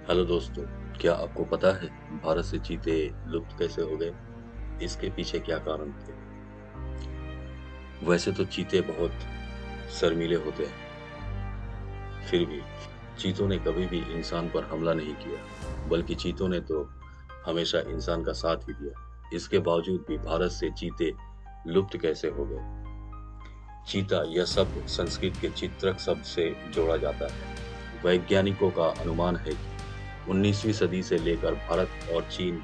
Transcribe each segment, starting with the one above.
Hello दोस्तों, क्या आपको पता है भारत से चीते लुप्त कैसे हो गए? इसके पीछे क्या कारण थे? वैसे तो चीते बहुत शर्मीले होते हैं, फिर भी चीतों ने कभी भी इंसान पर हमला नहीं किया, बल्कि चीतों ने तो हमेशा इंसान का साथ ही दिया। इसके बावजूद भी भारत से चीते लुप्त कैसे हो गए? चीता यह शब्द संस्कृत के चित्रक शब्द से जोड़ा जाता है। वैज्ञानिकों का अनुमान है कि 19वीं सदी से लेकर भारत और चीन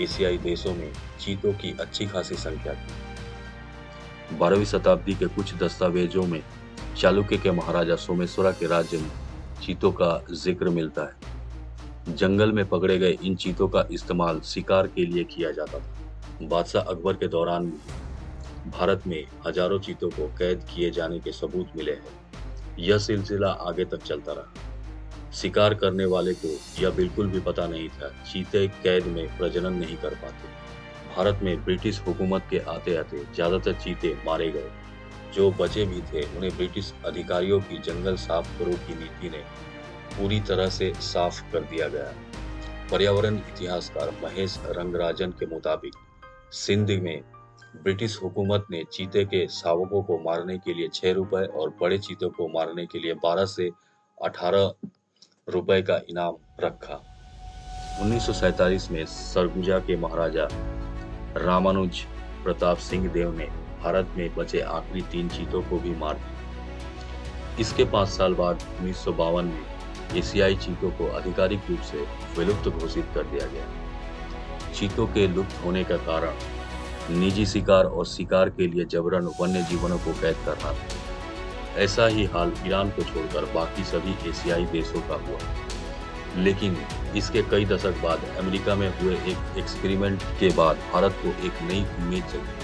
एशियाई देशों में चीतों की अच्छी खासी संख्या थी। 12वीं शताब्दी के कुछ दस्तावेजों में चालुक्य के महाराजा सोमेश्वरा के राज्य में चीतों का जिक्र मिलता है। जंगल में पकड़े गए इन चीतों का इस्तेमाल शिकार के लिए किया जाता था। बादशाह अकबर के दौरान भी भारत में हजारों चीतों को कैद किए जाने के सबूत मिले हैं। यह सिलसिला आगे तक चलता रहा। शिकार करने वाले को यह बिल्कुल भी पता नहीं था चीते कैद में प्रजनन नहीं कर पाते। भारत में ब्रिटिश हुकूमत के आते आते ज्यादातर चीते मारे गए। जो बचे भी थे उन्हें ब्रिटिश अधिकारियों की जंगल साफ करो की नीति ने पूरी तरह से साफ कर दिया गया। पर्यावरण इतिहासकार महेश रंगराजन के मुताबिक सिंध में ब्रिटिश हुकूमत ने चीते के शावकों को मारने के लिए 6 रुपए और बड़े चीतों को मारने के लिए 12 से 18 रुपए का इनाम रखा। 1947 में सरगुजा के महाराजा रामानुज प्रताप सिंह देव ने भारत में बचे आखिरी 3 चीतों को भी मार दिया। इसके 5 साल बाद 1952 में एशियाई चीतों को आधिकारिक रूप से विलुप्त घोषित कर दिया गया। चीतों के लुप्त होने का कारण निजी शिकार और शिकार के लिए जबरन वन्य जीवनों को कैद करना था। ऐसा ही हाल ईरान को छोड़कर बाकी सभी एशियाई देशों का हुआ। लेकिन इसके कई दशक बाद अमेरिका में हुए एक एक्सपेरिमेंट के बाद भारत को एक नई उम्मीद जगी।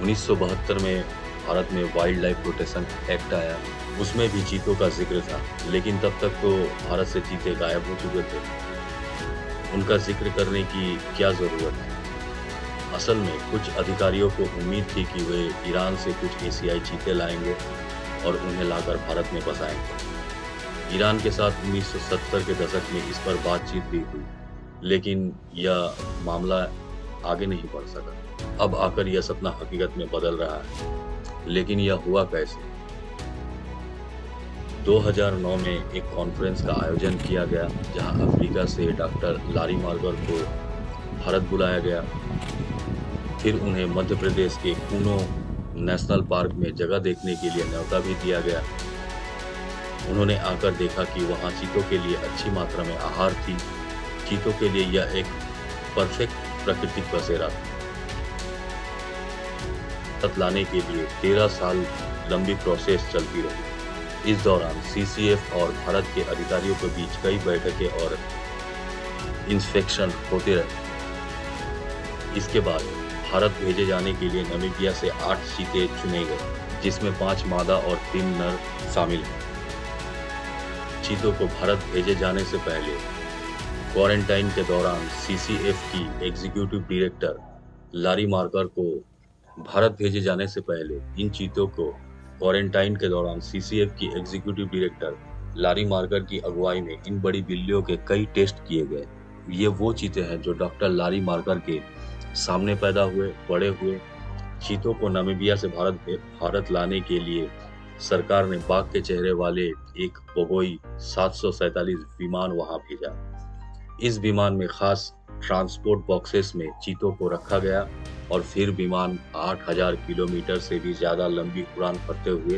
1972 में भारत में वाइल्ड लाइफ प्रोटेक्शन एक्ट आया। उसमें भी चीतों का जिक्र था, लेकिन तब तक तो भारत से चीते गायब हो चुके थे। उनका जिक्र करने की क्या जरूरत है? असल में कुछ अधिकारियों को उम्मीद थी कि वे ईरान से कुछ एशियाई चीते लाएंगे और उन्हें लाकर भारत में बसाएंगे। ईरान के साथ 1970 के दशक में इस पर बातचीत भी हुई, लेकिन यह मामला आगे नहीं बढ़ सका। अब आकर यह सपना हकीकत में बदल रहा है। लेकिन यह हुआ कैसे? 2009 में एक कॉन्फ्रेंस का आयोजन किया गया, जहां अफ्रीका से डॉक्टर लारी मार्गर को भारत बुलाया गया। फिर उन्हें मध्य प्रदेश के कूनो नेशनल पार्क में जगह देखने के लिए न्योता भी दिया गया। उन्होंने आकर देखा कि वहां चीतों के लिए अच्छी मात्रा में आहार थी। चीतों के लिए यह एक परफेक्ट प्राकृतिक बसेरा था। तक लाने के लिए 13 साल लंबी प्रोसेस चलती रही। इस दौरान सीसीएफ और भारत के अधिकारियों के बीच कई बैठकें और इंस्पेक्शन होते रहे। इसके बाद भारत भेजे जाने के लिए नामीबिया से 8 चीते चुने गए, जिसमें 5 मादा और 3 नर शामिल हैं। चीतों को भारत भेजे जाने से पहले क्वारंटाइन के दौरान सीसीएफ की एग्जीक्यूटिव डायरेक्टर लारी मार्कर को भारत भेजे जाने से पहले इन चीतों को क्वारंटाइन के दौरान सीसीएफ की एग्जीक्यूटिव डायरेक्टर लारी मार्कर की अगुवाई में इन बड़ी बिल्लियों के कई टेस्ट किए गए। ये वो चीते हैं जो डॉक्टर लारी मार्कर के सामने पैदा हुए, बड़े हुए। चीतों को नामीबिया से भारत लाने के लिए सरकार ने बाघ के चेहरे वाले एक बोगोई 747 विमान वहां भेजा। इस विमान में खास ट्रांसपोर्ट बॉक्सेस में चीतों को रखा गया और फिर विमान 8000 किलोमीटर से भी ज्यादा लंबी उड़ान भरते हुए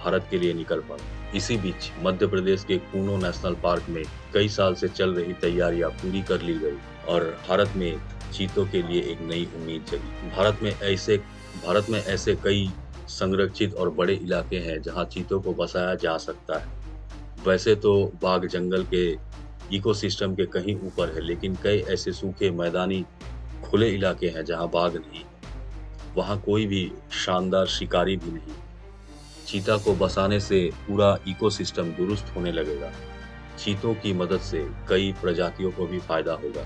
भारत के लिए निकल पड़ा। इसी बीच मध्य प्रदेश के कूनो नेशनल पार्क में कई साल से चल रही तैयारियां पूरी कर ली गई और भारत में चीतों के लिए एक नई उम्मीद जगी। भारत में ऐसे कई संरक्षित और बड़े इलाके हैं जहां चीतों को बसाया जा सकता है। वैसे तो बाघ जंगल के इकोसिस्टम के कहीं ऊपर है, लेकिन कई ऐसे सूखे मैदानी खुले इलाके हैं जहां बाघ नहीं, वहां कोई भी शानदार शिकारी भी नहीं। चीता को बसाने से पूरा इकोसिस्टम दुरुस्त होने लगेगा। चीतों की मदद से कई प्रजातियों को भी फायदा होगा,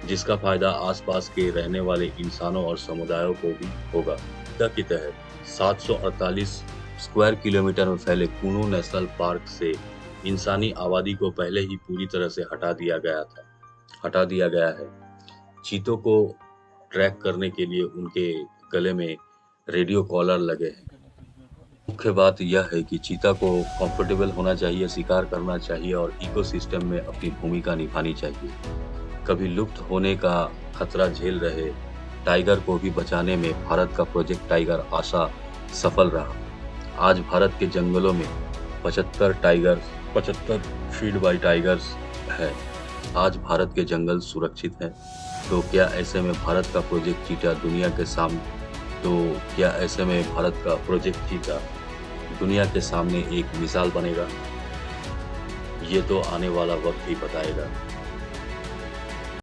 जिसका फायदा आसपास के रहने वाले इंसानों और समुदायों को भी होगा। के तहत 748 स्क्वायर किलोमीटर में फैले कूनो नेशनल पार्क से इंसानी आबादी को पहले ही पूरी तरह से हटा दिया गया है। चीतों को ट्रैक करने के लिए उनके गले में रेडियो कॉलर लगे हैं। मुख्य बात यह है कि चीता को कंफर्टेबल होना चाहिए, शिकार करना चाहिए और इकोसिस्टम में अपनी भूमिका निभानी चाहिए। कभी लुप्त होने का खतरा झेल रहे टाइगर को भी बचाने में भारत का प्रोजेक्ट टाइगर आशा सफल रहा। आज भारत के जंगलों में 75 फीड बाय टाइगर्स है। आज भारत के जंगल सुरक्षित हैं। तो क्या ऐसे में भारत का प्रोजेक्ट चीता दुनिया के सामने एक मिसाल बनेगा? ये तो आने वाला वक्त ही बताएगा।